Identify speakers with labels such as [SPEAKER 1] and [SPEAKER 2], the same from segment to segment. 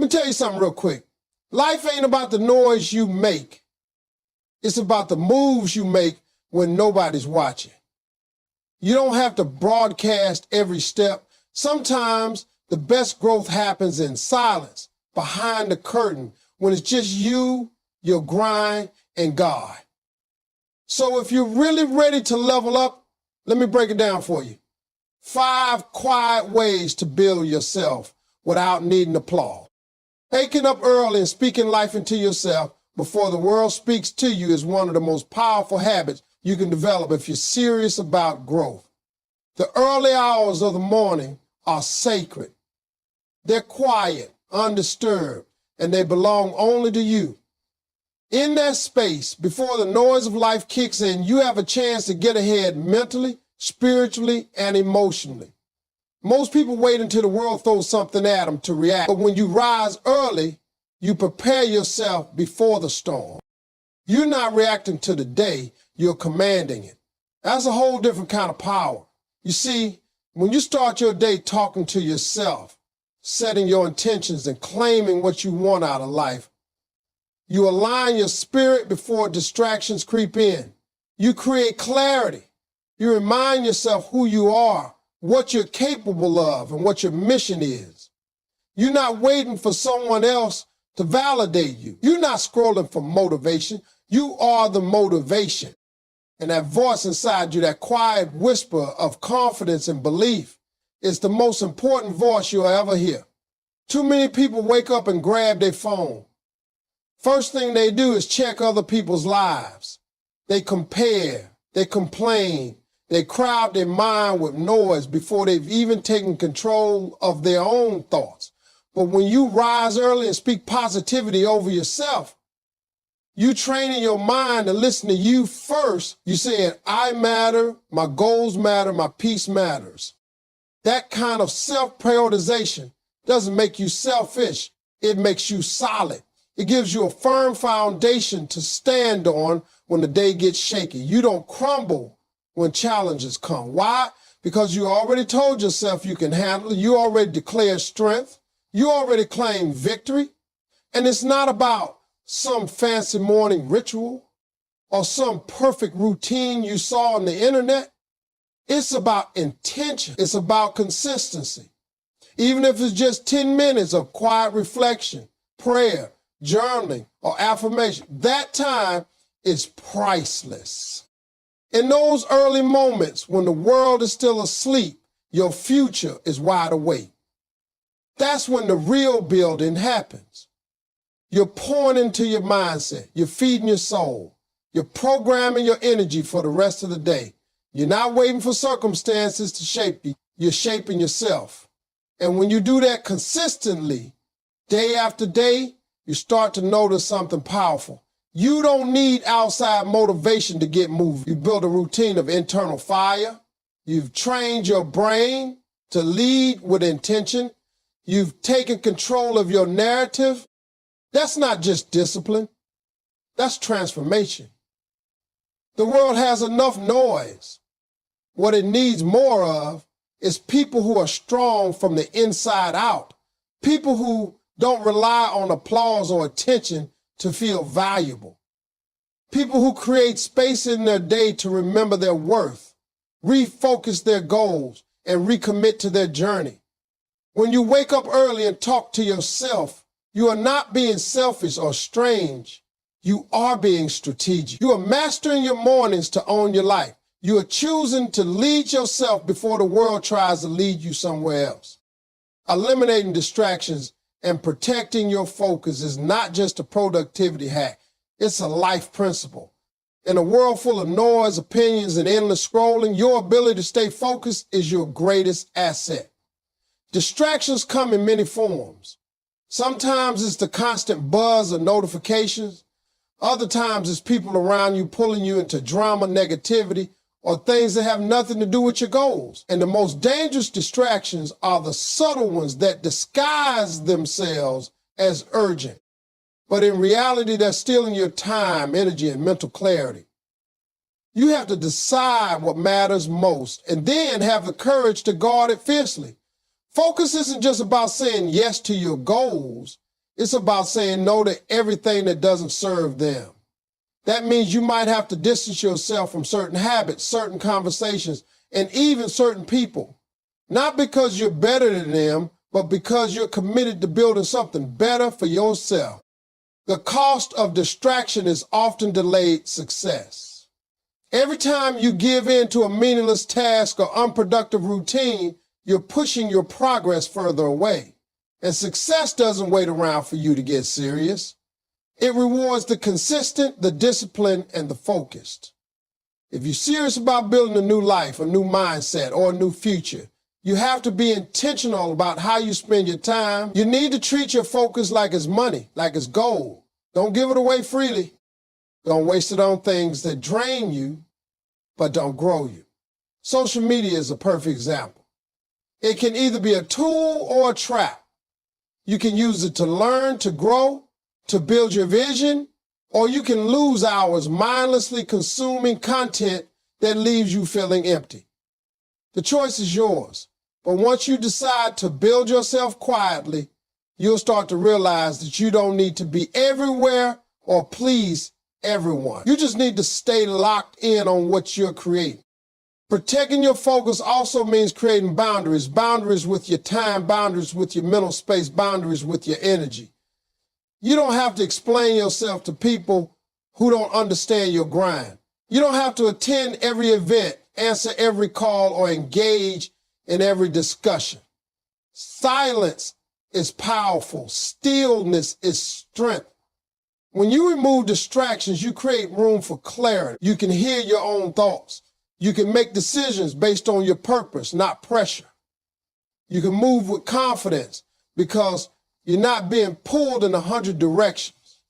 [SPEAKER 1] Let me tell you something real quick. Life ain't about the noise you make. It's about the moves you make when nobody's watching. You don't have to broadcast every step. Sometimes the best growth happens in silence, behind the curtain, when it's just you, your grind, and God. So if you're really ready to level up, let me break it down for you. 5 quiet ways to build yourself without needing applause. Waking up early and speaking life into yourself before the world speaks to you is one of the most powerful habits you can develop if you're serious about growth. The early hours of the morning are sacred. They're quiet, undisturbed, and they belong only to you. In that space, before the noise of life kicks in, you have a chance to get ahead mentally, spiritually, and emotionally. Most people wait until the world throws something at them to react. But when you rise early, you prepare yourself before the storm. You're not reacting to the day, you're commanding it. That's a whole different kind of power. You see, when you start your day talking to yourself, setting your intentions and claiming what you want out of life, you align your spirit before distractions creep in. You create clarity. You remind yourself who you are, what you're capable of, and what your mission is. You're not waiting for someone else to validate you. You're not scrolling for motivation. You are the motivation. And that voice inside you, that quiet whisper of confidence and belief, is the most important voice you'll ever hear. Too many people wake up and grab their phone. First thing they do is check other people's lives. They compare, they complain, they crowd their mind with noise before they've even taken control of their own thoughts. But when you rise early and speak positivity over yourself, you training your mind to listen to you first. You're saying, I matter, my goals matter, my peace matters. That kind of self-prioritization doesn't make you selfish. It makes you solid. It gives you a firm foundation to stand on when the day gets shaky. You don't crumble when challenges come. Why? Because you already told yourself you can handle it. You already declared strength. You already claimed victory. And it's not about some fancy morning ritual or some perfect routine you saw on the internet. It's about intention. It's about consistency. Even if it's just 10 minutes of quiet reflection, prayer, journaling, or affirmation, that time is priceless. In those early moments when the world is still asleep, your future is wide awake. That's when the real building happens. You're pouring into your mindset. You're feeding your soul. You're programming your energy for the rest of the day. You're not waiting for circumstances to shape you. You're shaping yourself. And when you do that consistently, day after day, you start to notice something powerful. You don't need outside motivation to get moving. You build a routine of internal fire. You've trained your brain to lead with intention. You've taken control of your narrative. That's not just discipline. That's transformation. The world has enough noise. What it needs more of is people who are strong from the inside out. People who don't rely on applause or attention to feel valuable. People who create space in their day to remember their worth, refocus their goals, and recommit to their journey. When you wake up early and talk to yourself, you are not being selfish or strange. You are being strategic. You are mastering your mornings to own your life. You are choosing to lead yourself before the world tries to lead you somewhere else. Eliminating distractions and protecting your focus is not just a productivity hack. It's a life principle. In a world full of noise, opinions, and endless scrolling, your ability to stay focused is your greatest asset. Distractions come in many forms. Sometimes it's the constant buzz of notifications. Other times it's people around you pulling you into drama, negativity, or things that have nothing to do with your goals. And the most dangerous distractions are the subtle ones that disguise themselves as urgent. But in reality, they're stealing your time, energy, and mental clarity. You have to decide what matters most and then have the courage to guard it fiercely. Focus isn't just about saying yes to your goals. It's about saying no to everything that doesn't serve them. That means you might have to distance yourself from certain habits, certain conversations, and even certain people. Not because you're better than them, but because you're committed to building something better for yourself. The cost of distraction is often delayed success. Every time you give in to a meaningless task or unproductive routine, you're pushing your progress further away. And success doesn't wait around for you to get serious. It rewards the consistent, the disciplined, and the focused. If you're serious about building a new life, a new mindset, or a new future, you have to be intentional about how you spend your time. You need to treat your focus like it's money, like it's gold. Don't give it away freely. Don't waste it on things that drain you, but don't grow you. Social media is a perfect example. It can either be a tool or a trap. You can use it to learn, to grow, to build your vision, or you can lose hours mindlessly consuming content that leaves you feeling empty. The choice is yours, but once you decide to build yourself quietly, you'll start to realize that you don't need to be everywhere or please everyone. You just need to stay locked in on what you're creating. Protecting your focus also means creating boundaries, boundaries with your time, boundaries with your mental space, boundaries with your energy. You don't have to explain yourself to people who don't understand your grind. You don't have to attend every event, answer every call, or engage in every discussion. Silence is powerful. Stillness is strength. When you remove distractions, you create room for clarity. You can hear your own thoughts. You can make decisions based on your purpose, not pressure. You can move with confidence because you're not being pulled in 100 directions.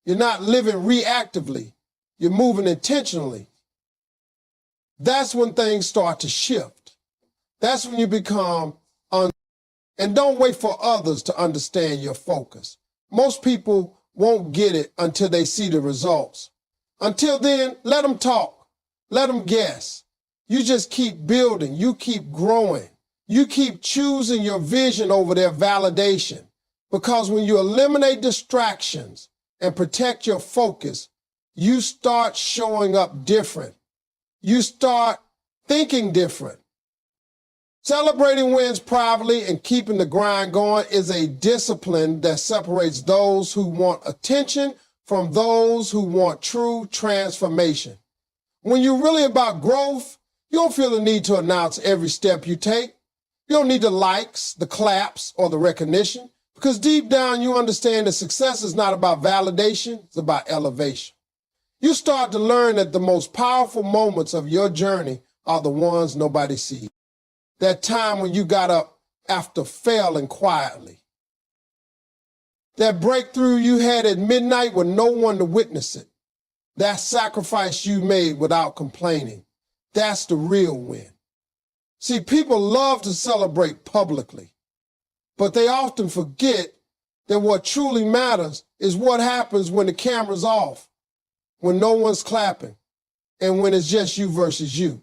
[SPEAKER 1] You're not living reactively. You're moving intentionally. That's when things start to shift. That's when you become and don't wait for others to understand your focus. Most people won't get it until they see the results. Until then, let them talk. Let them guess. You just keep building. You keep growing. You keep choosing your vision over their validation. Because when you eliminate distractions and protect your focus, you start showing up different. You start thinking different. Celebrating wins privately and keeping the grind going is a discipline that separates those who want attention from those who want true transformation. When you're really about growth, you don't feel the need to announce every step you take. You don't need the likes, the claps, or the recognition, because deep down you understand that success is not about validation, it's about elevation. You start to learn that the most powerful moments of your journey are the ones nobody sees. That time when you got up after failing quietly. That breakthrough you had at midnight with no one to witness it. That sacrifice you made without complaining. That's the real win. See, people love to celebrate publicly, but they often forget that what truly matters is what happens when the camera's off, when no one's clapping, and when it's just you versus you.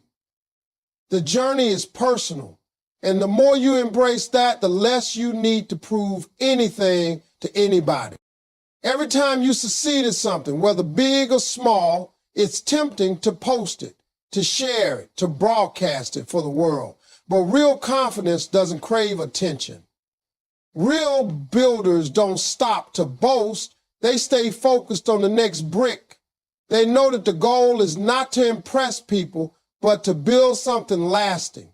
[SPEAKER 1] The journey is personal, and the more you embrace that, the less you need to prove anything to anybody. Every time you succeed at something, whether big or small, it's tempting to post it, to share it, to broadcast it for the world. But real confidence doesn't crave attention. Real builders don't stop to boast. They stay focused on the next brick. They know that the goal is not to impress people, but to build something lasting.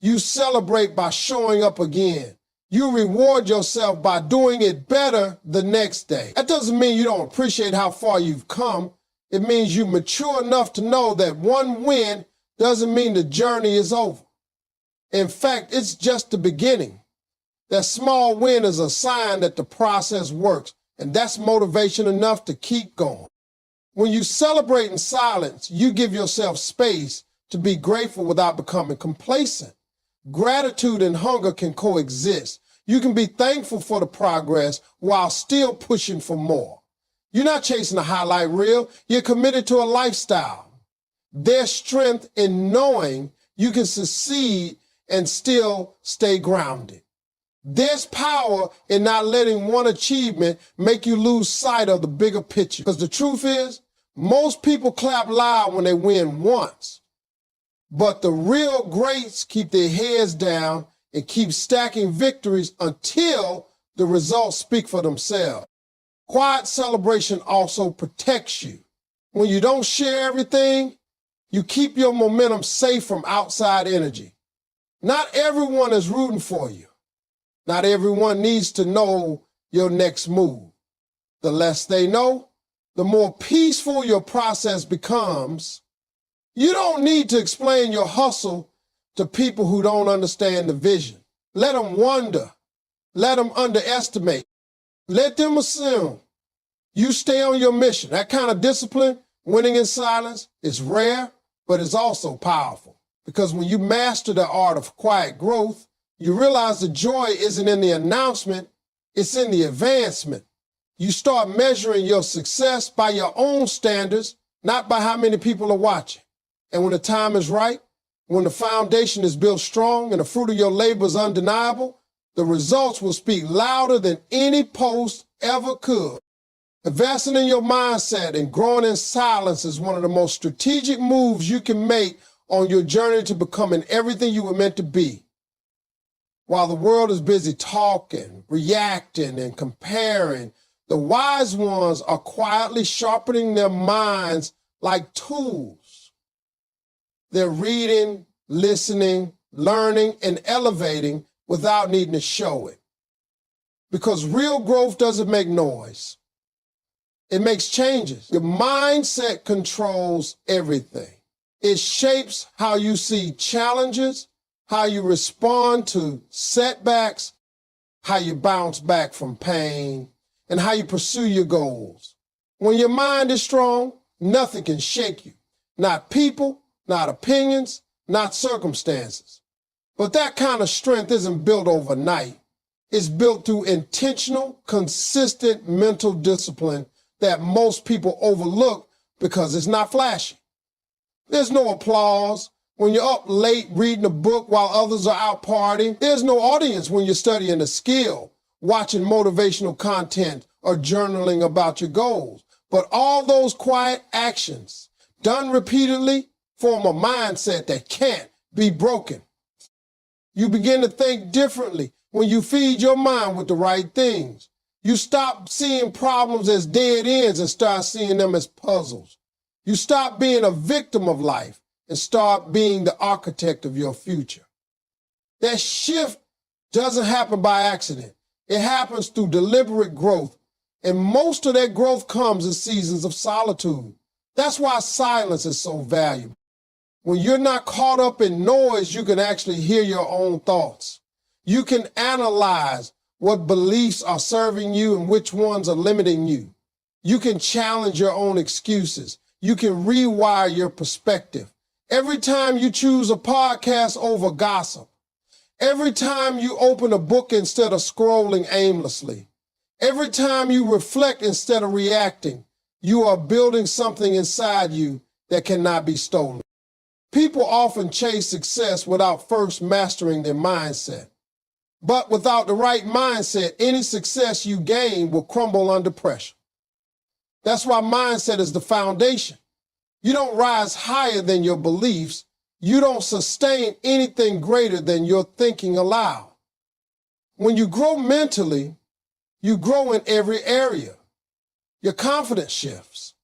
[SPEAKER 1] You celebrate by showing up again. You reward yourself by doing it better the next day. That doesn't mean you don't appreciate how far you've come. It means you're mature enough to know that one win doesn't mean the journey is over. In fact, it's just the beginning. That small win is a sign that the process works, and that's motivation enough to keep going. When you celebrate in silence, you give yourself space to be grateful without becoming complacent. Gratitude and hunger can coexist. You can be thankful for the progress while still pushing for more. You're not chasing a highlight reel. You're committed to a lifestyle. There's strength in knowing you can succeed and still stay grounded. There's power in not letting one achievement make you lose sight of the bigger picture. Because the truth is, most people clap loud when they win once. But the real greats keep their heads down and keep stacking victories until the results speak for themselves. Quiet celebration also protects you. When you don't share everything, you keep your momentum safe from outside energy. Not everyone is rooting for you. Not everyone needs to know your next move. The less they know, the more peaceful your process becomes. You don't need to explain your hustle to people who don't understand the vision. Let them wonder. Let them underestimate. Let them assume you stay on your mission. That kind of discipline, winning in silence, is rare, but it's also powerful. Because when you master the art of quiet growth, you realize the joy isn't in the announcement, it's in the advancement. You start measuring your success by your own standards, not by how many people are watching. And when the time is right, when the foundation is built strong and the fruit of your labor is undeniable, the results will speak louder than any post ever could. Investing in your mindset and growing in silence is one of the most strategic moves you can make on your journey to becoming everything you were meant to be. While the world is busy talking, reacting, and comparing, the wise ones are quietly sharpening their minds like tools. They're reading, listening, learning, and elevating without needing to show it. Because real growth doesn't make noise. It makes changes. Your mindset controls everything. It shapes how you see challenges, how you respond to setbacks, how you bounce back from pain, and how you pursue your goals. When your mind is strong, nothing can shake you. Not people, not opinions, not circumstances. But that kind of strength isn't built overnight. It's built through intentional, consistent mental discipline that most people overlook because it's not flashy. There's no applause when you're up late reading a book while others are out partying. There's no audience when you're studying a skill, watching motivational content, or journaling about your goals. But all those quiet actions, done repeatedly, form a mindset that can't be broken. You begin to think differently when you feed your mind with the right things. You stop seeing problems as dead ends and start seeing them as puzzles. You stop being a victim of life and start being the architect of your future. That shift doesn't happen by accident. It happens through deliberate growth. And most of that growth comes in seasons of solitude. That's why silence is so valuable. When you're not caught up in noise, you can actually hear your own thoughts. You can analyze what beliefs are serving you and which ones are limiting you. You can challenge your own excuses. You can rewire your perspective. Every time you choose a podcast over gossip, every time you open a book instead of scrolling aimlessly, every time you reflect instead of reacting, you are building something inside you that cannot be stolen. People often chase success without first mastering their mindset. But without the right mindset, any success you gain will crumble under pressure. That's why mindset is the foundation. You don't rise higher than your beliefs. You don't sustain anything greater than your thinking aloud. When you grow mentally, you grow in every area. Your confidence shifts.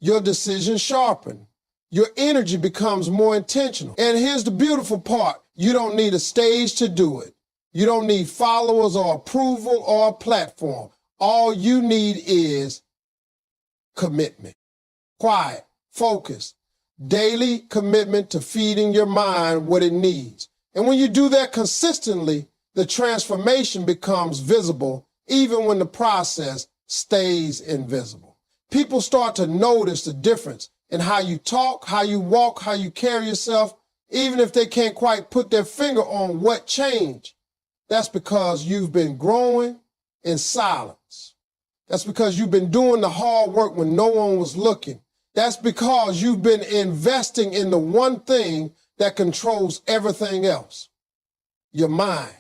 [SPEAKER 1] Your decisions sharpen. Your energy becomes more intentional. And here's the beautiful part. You don't need a stage to do it. You don't need followers or approval or a platform. All you need is commitment. Quiet, focus, daily commitment to feeding your mind what it needs. And when you do that consistently, the transformation becomes visible even when the process stays invisible. People start to notice the difference in how you talk, how you walk, how you carry yourself, even if they can't quite put their finger on what changed. That's because you've been growing in silence. That's because you've been doing the hard work when no one was looking. That's because you've been investing in the one thing that controls everything else, your mind.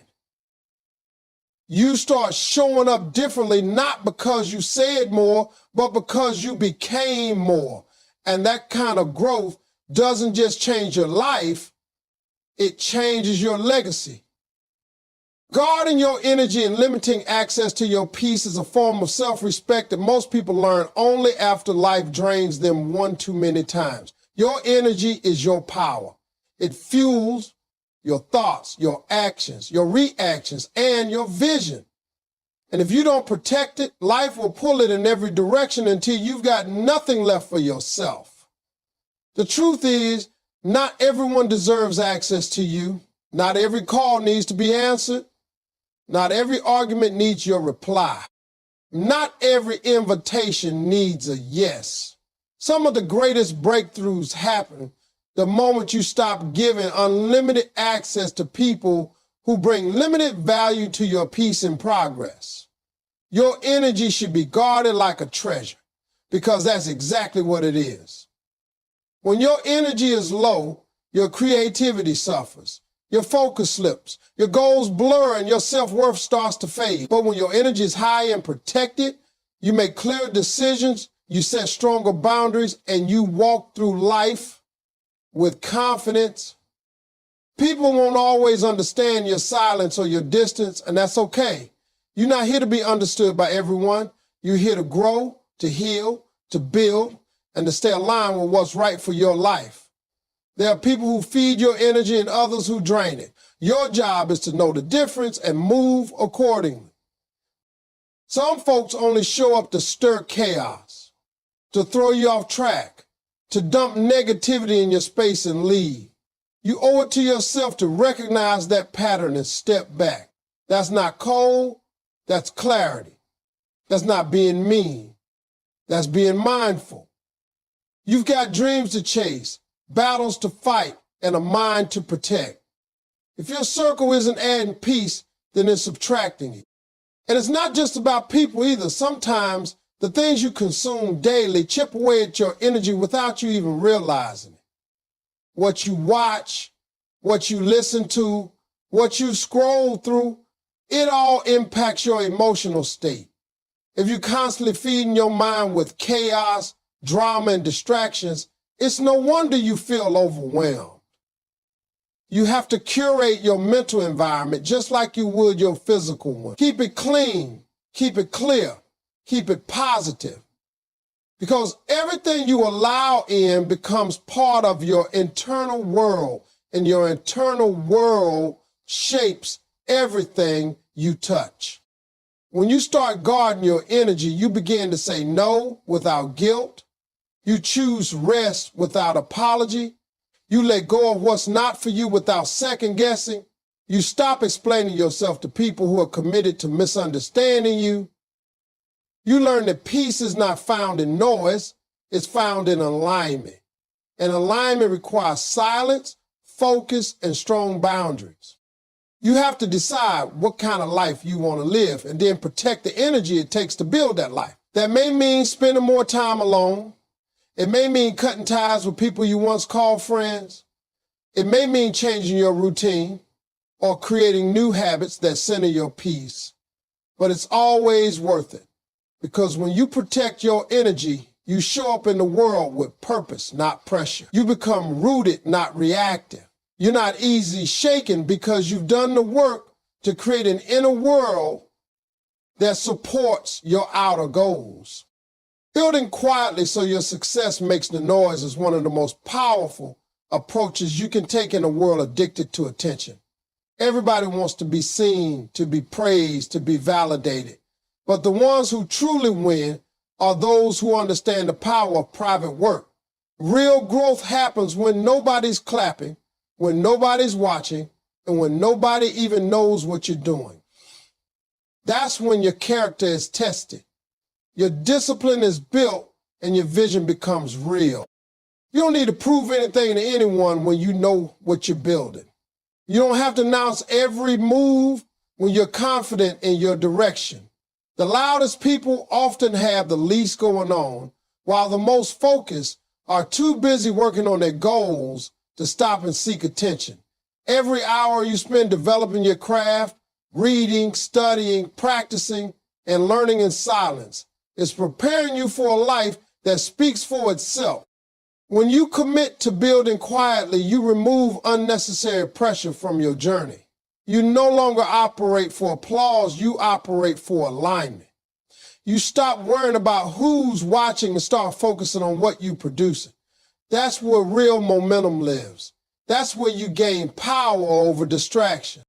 [SPEAKER 1] You start showing up differently, not because you said more, but because you became more. And that kind of growth doesn't just change your life, it changes your legacy. Guarding your energy and limiting access to your peace is a form of self-respect that most people learn only after life drains them one too many times. Your energy is your power. It fuels your thoughts, your actions, your reactions, and your vision. And if you don't protect it, life will pull it in every direction until you've got nothing left for yourself. The truth is, not everyone deserves access to you. Not every call needs to be answered. Not every argument needs your reply. Not every invitation needs a yes. Some of the greatest breakthroughs happen the moment you stop giving unlimited access to people who bring limited value to your peace and progress. Your energy should be guarded like a treasure, because that's exactly what it is. When your energy is low, your creativity suffers. Your focus slips, your goals blur, and your self-worth starts to fade. But when your energy is high and protected, you make clear decisions, you set stronger boundaries, and you walk through life with confidence. People won't always understand your silence or your distance, and that's okay. You're not here to be understood by everyone. You're here to grow, to heal, to build, and to stay aligned with what's right for your life. There are people who feed your energy and others who drain it. Your job is to know the difference and move accordingly. Some folks only show up to stir chaos, to throw you off track, to dump negativity in your space and leave. You owe it to yourself to recognize that pattern and step back. That's not cold, that's clarity. That's not being mean, that's being mindful. You've got dreams to chase, battles to fight, and a mind to protect. If your circle isn't adding peace, then it's subtracting it. And it's not just about people either. Sometimes the things you consume daily chip away at your energy without you even realizing it. What you watch, what you listen to, what you scroll through, it all impacts your emotional state. If you're constantly feeding your mind with chaos, drama, and distractions, it's no wonder you feel overwhelmed. You have to curate your mental environment just like you would your physical one. Keep it clean, keep it clear, keep it positive. Because everything you allow in becomes part of your internal world, and your internal world shapes everything you touch. When you start guarding your energy, you begin to say no without guilt. You choose rest without apology. You let go of what's not for you without second guessing. You stop explaining yourself to people who are committed to misunderstanding you. You learn that peace is not found in noise, it's found in alignment. And alignment requires silence, focus, and strong boundaries. You have to decide what kind of life you want to live and then protect the energy it takes to build that life. That may mean spending more time alone. It may mean cutting ties with people you once called friends. It may mean changing your routine or creating new habits that center your peace. But it's always worth it, because when you protect your energy, you show up in the world with purpose, not pressure. You become rooted, not reactive. You're not easily shaken because you've done the work to create an inner world that supports your outer goals. Building quietly so your success makes the noise is one of the most powerful approaches you can take in a world addicted to attention. Everybody wants to be seen, to be praised, to be validated. But the ones who truly win are those who understand the power of private work. Real growth happens when nobody's clapping, when nobody's watching, and when nobody even knows what you're doing. That's when your character is tested. Your discipline is built and your vision becomes real. You don't need to prove anything to anyone when you know what you're building. You don't have to announce every move when you're confident in your direction. The loudest people often have the least going on, while the most focused are too busy working on their goals to stop and seek attention. Every hour you spend developing your craft, reading, studying, practicing, and learning in silence. It's preparing you for a life that speaks for itself. When you commit to building quietly, you remove unnecessary pressure from your journey. You no longer operate for applause, you operate for alignment. You stop worrying about who's watching and start focusing on what you're producing. That's where real momentum lives. That's where you gain power over distraction.